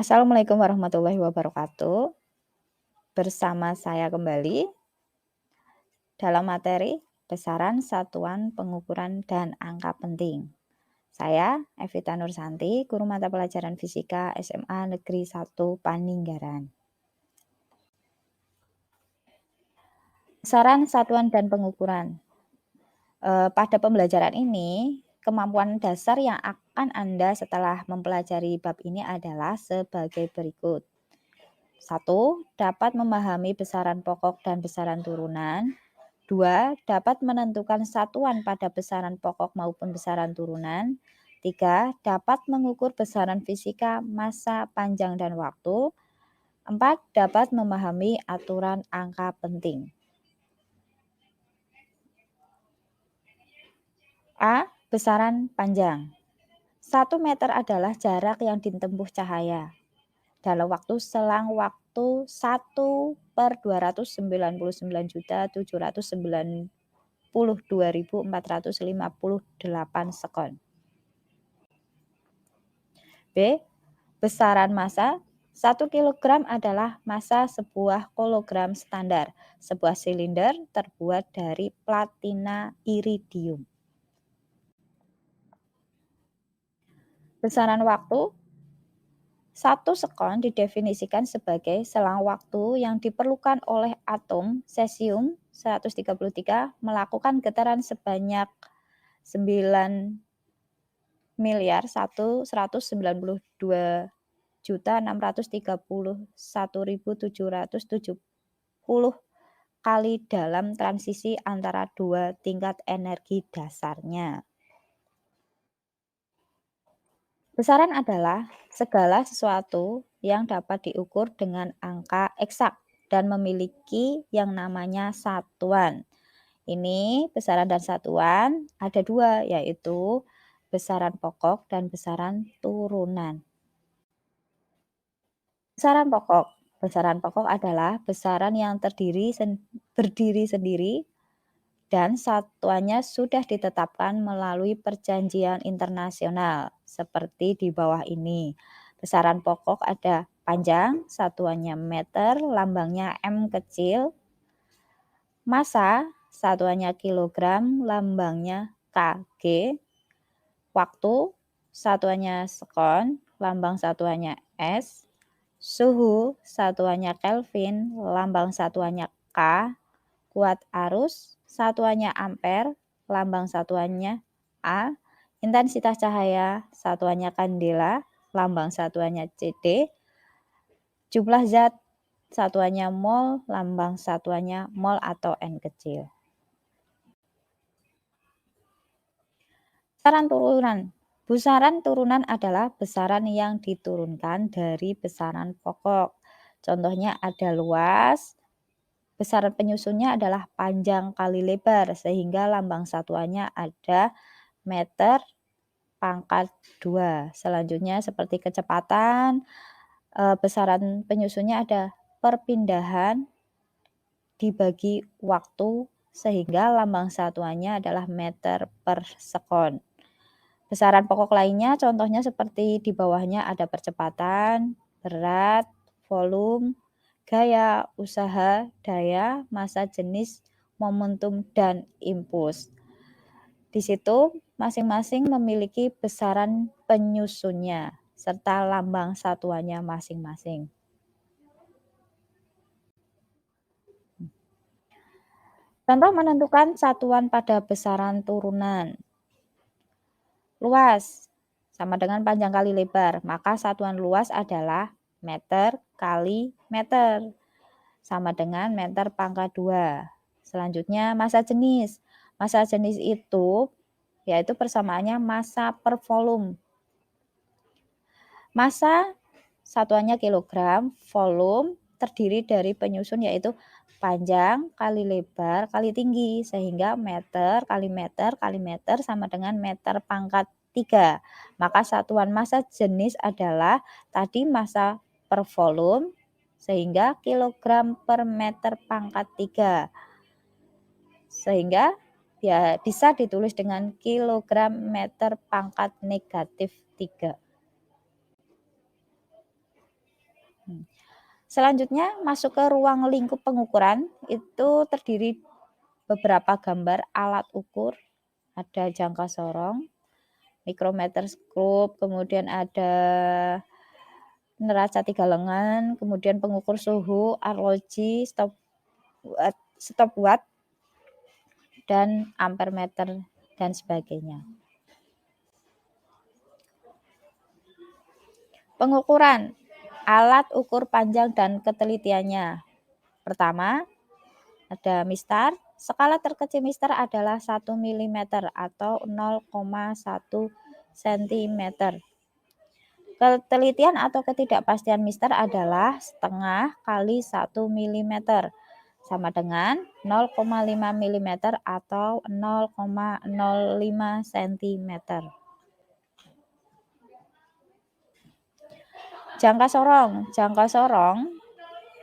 Assalamualaikum warahmatullahi wabarakatuh. Bersama saya kembali dalam materi besaran satuan pengukuran dan angka penting. Saya Evita Nursanti, guru mata pelajaran fisika SMA Negeri 1 Paninggaran. Besaran satuan dan pengukuran. Pada pembelajaran ini, kemampuan dasar yang akan Anda setelah mempelajari bab ini adalah sebagai berikut. 1. Dapat memahami besaran pokok dan besaran turunan. 2. Dapat menentukan satuan pada besaran pokok maupun besaran turunan. 3. Dapat mengukur besaran fisika, massa, panjang, dan waktu. 4. Dapat memahami aturan angka penting. A. Besaran panjang. 1 meter adalah jarak yang ditempuh cahaya dalam waktu selang waktu 1/299.792.458 sekon. B. Besaran massa. 1 kg adalah massa sebuah kilogram standar. Sebuah silinder terbuat dari platina iridium. Besaran waktu. 1 sekon didefinisikan sebagai selang waktu yang diperlukan oleh atom cesium 133 melakukan getaran sebanyak 9.192.631.770 kali dalam transisi antara dua tingkat energi dasarnya. Besaran adalah segala sesuatu yang dapat diukur dengan angka eksak dan memiliki yang namanya satuan. Ini besaran dan satuan ada dua, yaitu besaran pokok dan besaran turunan. Besaran pokok. Besaran pokok adalah besaran yang berdiri sendiri dan satuannya sudah ditetapkan melalui perjanjian internasional seperti di bawah ini. Besaran pokok ada panjang, satuannya meter, lambangnya M kecil. Massa, satuannya kilogram, lambangnya kg. Waktu, satuannya sekon, lambang satuannya S. Suhu, satuannya Kelvin, lambang satuannya K. Kuat arus, satuannya ampere, lambang satuannya A. Intensitas cahaya, satuannya kandela, lambang satuannya CD. Jumlah zat, satuannya mol, lambang satuannya mol atau N kecil. Besaran turunan. Besaran turunan adalah besaran yang diturunkan dari besaran pokok. Contohnya ada luas. Besaran penyusunnya adalah panjang kali lebar, sehingga lambang satuannya ada meter pangkat 2. Selanjutnya seperti kecepatan, besaran penyusunnya ada perpindahan dibagi waktu, sehingga lambang satuannya adalah meter per sekon. Besaran pokok lainnya contohnya seperti di bawahnya ada percepatan, berat, volume, gaya, usaha, daya, massa, jenis, momentum, dan impuls. Di situ masing-masing memiliki besaran penyusunnya serta lambang satuannya masing-masing. Contoh menentukan satuan pada besaran turunan. Luas sama dengan panjang kali lebar, maka satuan luas adalah meter kali meter, sama dengan meter pangkat 2. Selanjutnya massa jenis. Massa jenis itu yaitu persamaannya massa per volume. Massa satuannya kilogram, volume terdiri dari penyusun yaitu panjang kali lebar kali tinggi, sehingga meter kali meter kali meter sama dengan meter pangkat 3. Maka satuan massa jenis adalah tadi massa per volume, sehingga kilogram per meter pangkat 3. Sehingga ya bisa ditulis dengan kilogram meter pangkat negatif 3. Selanjutnya masuk ke ruang lingkup pengukuran, itu terdiri beberapa gambar alat ukur, ada jangka sorong, mikrometer skrup, kemudian ada neraca 3 lengan, kemudian pengukur suhu, arloji, stopwatch, dan ampermeter, dan sebagainya. Pengukuran alat ukur panjang dan ketelitiannya. Pertama, ada mistar. Skala terkecil mistar adalah 1 mm atau 0,1 cm. Ketelitian atau ketidakpastian mistar adalah setengah kali 1 mm sama dengan 0,5 mm atau 0,05 cm. Jangka sorong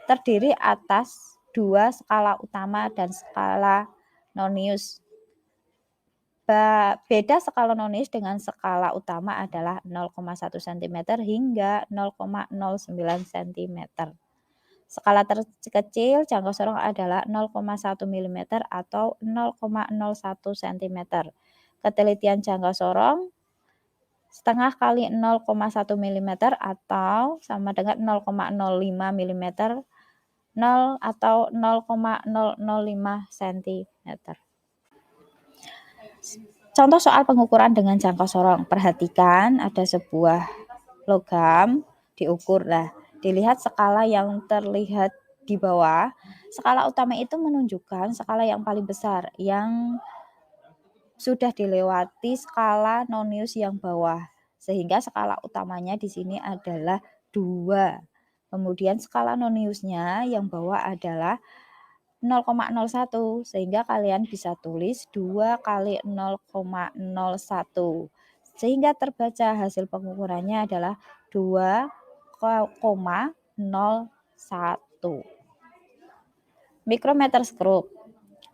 terdiri atas 2 skala utama dan skala nonius. Beda skala nonius dengan skala utama adalah 0,1 cm hingga 0,09 cm. Skala terkecil jangka sorong adalah 0,1 mm atau 0,01 cm. Ketelitian jangka sorong setengah kali 0,1 mm atau sama dengan 0,05 mm, 0 atau 0,005 cm. Contoh soal pengukuran dengan jangka sorong. Perhatikan ada sebuah logam diukur. Nah, dilihat skala yang terlihat di bawah. Skala utama itu menunjukkan skala yang paling besar yang sudah dilewati skala nonius yang bawah. Sehingga skala utamanya di sini adalah 2. Kemudian skala noniusnya yang bawah adalah 0,01, sehingga kalian bisa tulis 2 kali 0,01. Sehingga terbaca hasil pengukurannya adalah 2,01. Mikrometer skrup.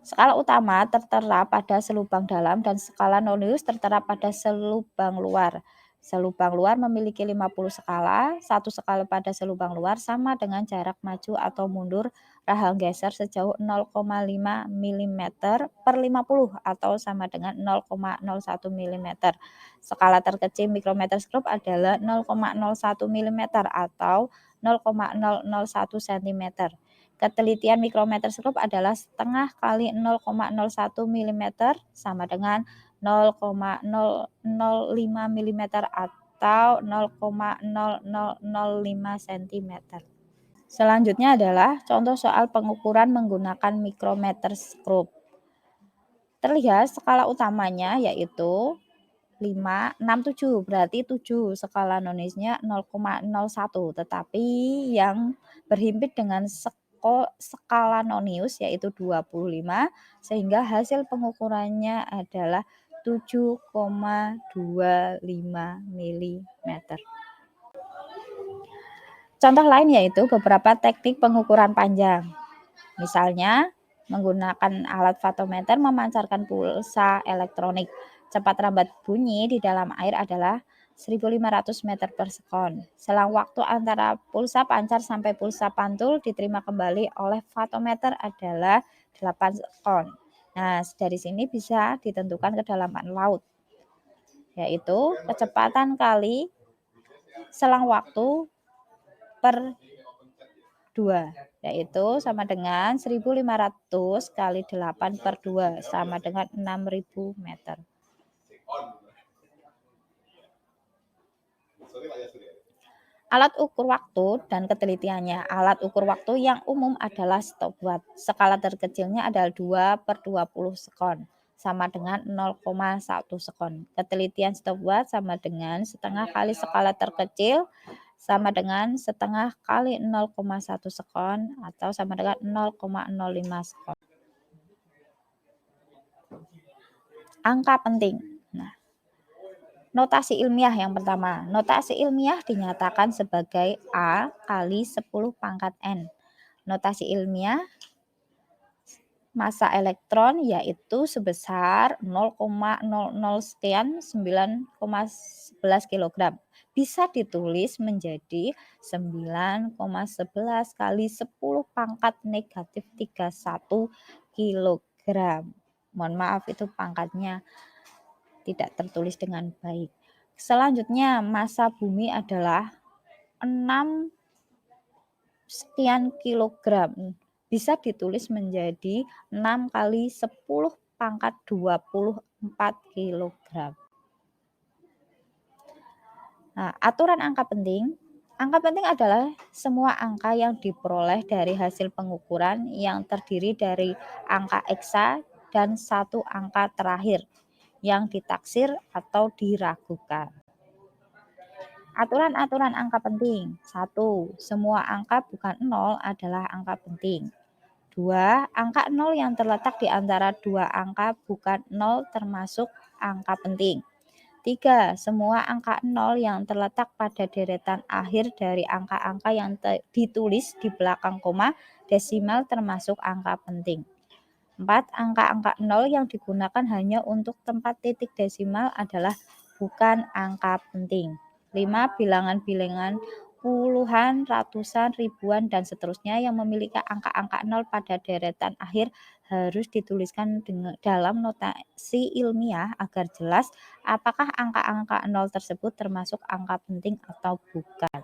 Skala utama tertera pada selubang dalam dan skala nonius tertera pada selubang luar. Selubang luar memiliki 50 skala, 1 skala pada selubang luar sama dengan jarak maju atau mundur rahang geser sejauh 0,5 mm per 50 atau sama dengan 0,01 mm. Skala terkecil mikrometer skrup adalah 0,01 mm atau 0,001 cm. Ketelitian mikrometer skrup adalah setengah kali 0,01 mm sama dengan 0,005 mm atau 0,0005 cm. Selanjutnya adalah contoh soal pengukuran menggunakan mikrometer skrup. Terlihat skala utamanya yaitu 5, 6, 7, berarti 7 skala noniusnya 0,01, tetapi yang berhimpit dengan skala nonius yaitu 25, sehingga hasil pengukurannya adalah 7,25 mm. Contoh lain yaitu beberapa teknik pengukuran panjang. Misalnya, menggunakan alat vatometer memancarkan pulsa elektronik. Cepat rambat bunyi di dalam air adalah 1.500 meter per sekon. Selang waktu antara pulsa pancar sampai pulsa pantul diterima kembali oleh vatometer adalah 8 sekon. Nah, dari sini bisa ditentukan kedalaman laut, yaitu kecepatan kali selang waktu per 2, yaitu sama dengan 1.500 kali 8 per 2 sama dengan 6.000 meter. Alat ukur waktu dan ketelitiannya. Alat ukur waktu yang umum adalah stopwatch. Skala terkecilnya adalah 2 per 20 sekon sama dengan 0,1 sekon. Ketelitian stopwatch sama dengan setengah kali skala terkecil sama dengan setengah kali 0,1 sekon atau sama dengan 0,05 sekon. Angka penting. Nah, notasi ilmiah yang pertama. Notasi ilmiah dinyatakan sebagai A kali 10 pangkat N. Notasi ilmiah massa elektron yaitu sebesar 0,00 sekian 9,11 kg. bisa ditulis menjadi 9,11 kali 10 pangkat negatif 31 kilogram. Mohon maaf itu pangkatnya tidak tertulis dengan baik. Selanjutnya massa bumi adalah 6 sekian kilogram. Bisa ditulis menjadi 6 kali 10 pangkat 24 kilogram. Nah, aturan angka penting. Angka penting adalah semua angka yang diperoleh dari hasil pengukuran yang terdiri dari angka eksa dan satu angka terakhir yang ditaksir atau diragukan. Aturan-aturan angka penting. 1. Semua angka bukan 0 adalah angka penting. 2. Angka 0 yang terletak di antara dua angka bukan 0 termasuk angka penting. 3. Semua angka 0 yang terletak pada deretan akhir dari angka-angka yang ditulis di belakang koma desimal termasuk angka penting. 4. Angka-angka 0 yang digunakan hanya untuk tempat titik desimal adalah bukan angka penting. 5. Bilangan-bilangan puluhan, ratusan, ribuan, dan seterusnya yang memiliki angka-angka 0 pada deretan akhir harus dituliskan dalam notasi ilmiah agar jelas apakah angka-angka 0 tersebut termasuk angka penting atau bukan.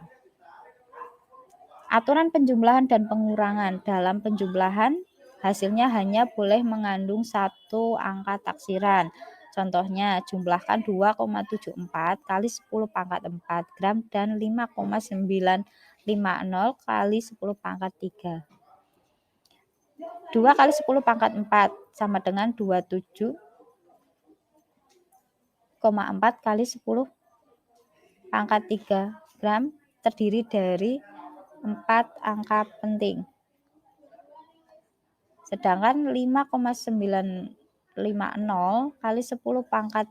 Aturan penjumlahan dan pengurangan. Dalam penjumlahan, hasilnya hanya boleh mengandung satu angka taksiran. Contohnya, jumlahkan 2,74 kali 10 pangkat 4 gram dan 5,950 kali 10 pangkat 3. 2 kali 10 pangkat 4 sama dengan 27,4 kali 10 pangkat 3 gram terdiri dari 4 angka penting. Sedangkan 5,950 kali 10 pangkat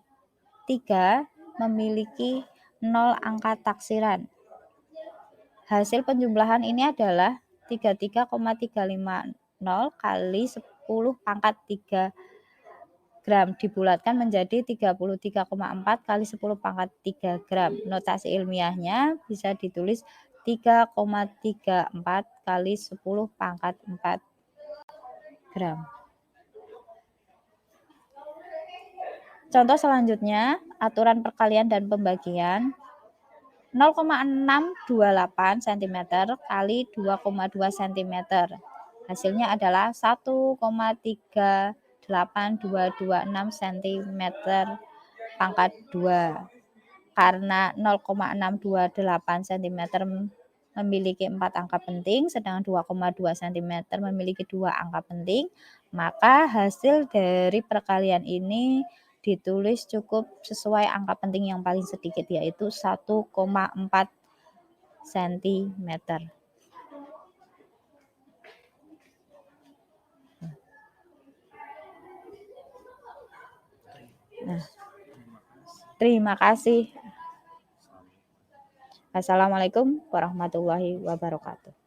3 memiliki 0 angka taksiran. Hasil penjumlahan ini adalah 33,350 kali 10 pangkat 3 gram dibulatkan menjadi 33,4 kali 10 pangkat 3 gram. Notasi ilmiahnya bisa ditulis 3,34 kali 10 pangkat 4 gram. Contoh selanjutnya, aturan perkalian dan pembagian 0,628 cm kali 2,2 cm. Hasilnya adalah 1,38226 cm pangkat 2. Karena 0,628 cm memiliki 4 angka penting, sedangkan 2,2 cm memiliki 2 angka penting, maka hasil dari perkalian ini ditulis cukup sesuai angka penting yang paling sedikit, yaitu 1,4 cm. Nah, terima kasih. Assalamualaikum warahmatullahi wabarakatuh.